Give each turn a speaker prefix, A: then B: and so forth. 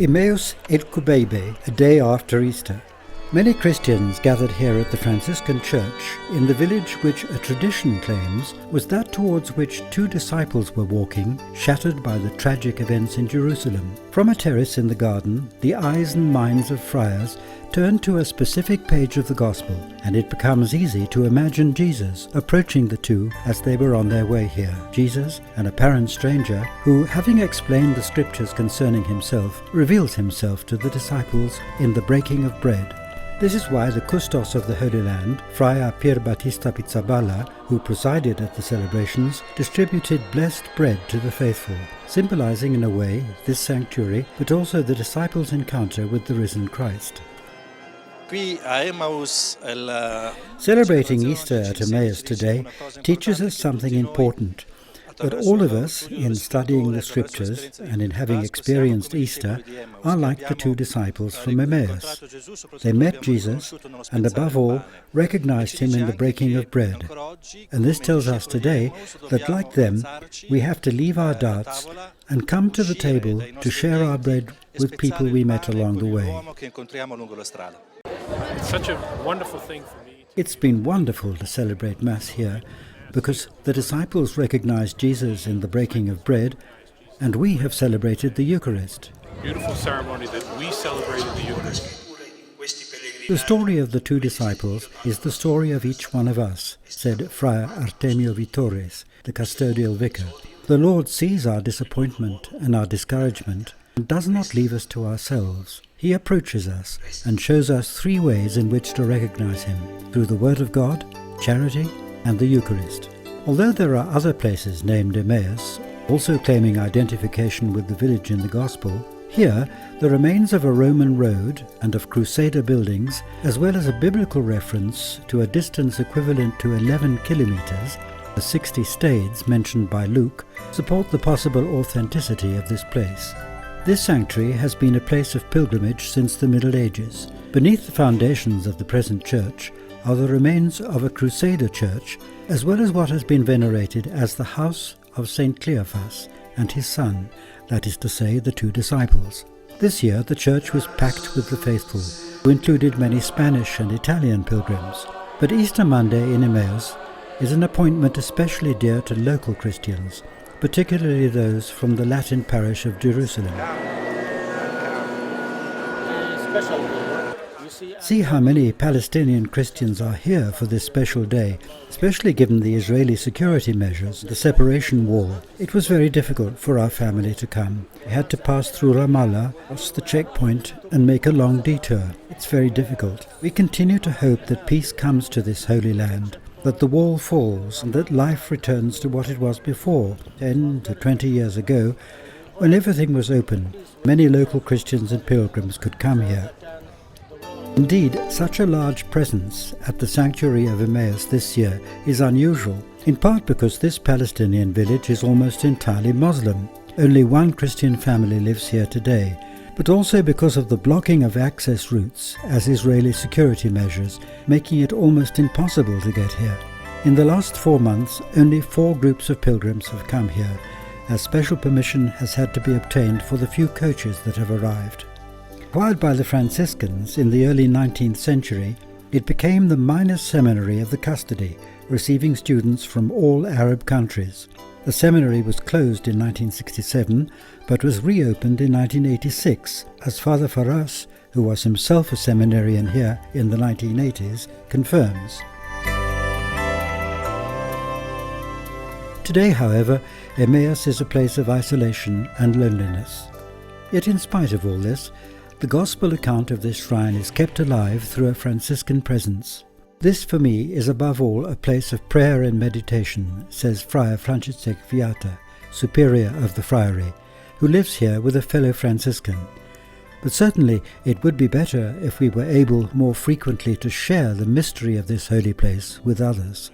A: Emmaus et Cubebe, a day after Easter. Many Christians gathered here at the Franciscan church in the village which a tradition claims was that towards which two disciples were walking, shattered by the tragic events in Jerusalem. From a terrace in the garden, the eyes and minds of friars turn to a specific page of the Gospel, and it becomes easy to imagine Jesus approaching the two as they were on their way here. Jesus, an apparent stranger, who, having explained the scriptures concerning himself, reveals himself to the disciples in the breaking of bread. This is why the custos of the Holy Land, Friar Pier Battista Pizzaballa, who presided at the celebrations, distributed blessed bread to the faithful, symbolizing in a way this sanctuary, but also the disciples' encounter with the risen Christ. Celebrating Easter at Emmaus today teaches us something important, that all of us, in studying the Scriptures and in having experienced Easter, are like the two disciples from Emmaus. They met Jesus and, above all, recognized him in the breaking of bread. And this tells us today that, like them, we have to leave our doubts and come to the table to share our bread with people we met along the way.
B: It's such a wonderful thing for me.
A: It's been wonderful to celebrate Mass here, because the disciples recognized Jesus in the breaking of bread, and we have celebrated the Eucharist.
B: Beautiful ceremony that we celebrated the Eucharist.
A: The story of the two disciples is the story of each one of us, said Friar Artemio Vitores, the custodial vicar. The Lord sees our disappointment and our discouragement and does not leave us to ourselves. He approaches us and shows us three ways in which to recognize him: through the Word of God, charity, and the Eucharist. Although there are other places named Emmaus, also claiming identification with the village in the Gospel, here the remains of a Roman road and of Crusader buildings, as well as a biblical reference to a distance equivalent to 11 kilometers, the 60 stades mentioned by Luke, support the possible authenticity of this place. This sanctuary has been a place of pilgrimage since the Middle Ages. Beneath the foundations of the present church are the remains of a Crusader church, as well as what has been venerated as the house of St. Cleophas and his son, that is to say, the two disciples. This year the church was packed with the faithful, who included many Spanish and Italian pilgrims. But Easter Monday in Emmaus is an appointment especially dear to local Christians, particularly those from the Latin parish of Jerusalem. See how many Palestinian Christians are here for this special day, especially given the Israeli security measures, the separation wall. It was very difficult for our family to come. We had to pass through Ramallah, cross the checkpoint, and make a long detour. It's very difficult. We continue to hope that peace comes to this holy land, that the wall falls, and that life returns to what it was before, 10 to 20 years ago, when everything was open. Many local Christians and pilgrims could come here. Indeed, such a large presence at the sanctuary of Emmaus this year is unusual, in part because this Palestinian village is almost entirely Muslim. Only one Christian family lives here today, but also because of the blocking of access routes as Israeli security measures, making it almost impossible to get here. In the last 4 months, only 4 groups of pilgrims have come here, as special permission has had to be obtained for the few coaches that have arrived. Acquired by the Franciscans in the early 19th century, it became the minor seminary of the custody, receiving students from all Arab countries. The seminary was closed in 1967, but was reopened in 1986, as Father Faras, who was himself a seminarian here in the 1980s, confirms. Today, however, Emmaus is a place of isolation and loneliness. Yet in spite of all this, the Gospel account of this shrine is kept alive through a Franciscan presence. This, for me, is above all a place of prayer and meditation, says Friar Franciscan Viata, superior of the friary, who lives here with a fellow Franciscan. But certainly it would be better if we were able more frequently to share the mystery of this holy place with others.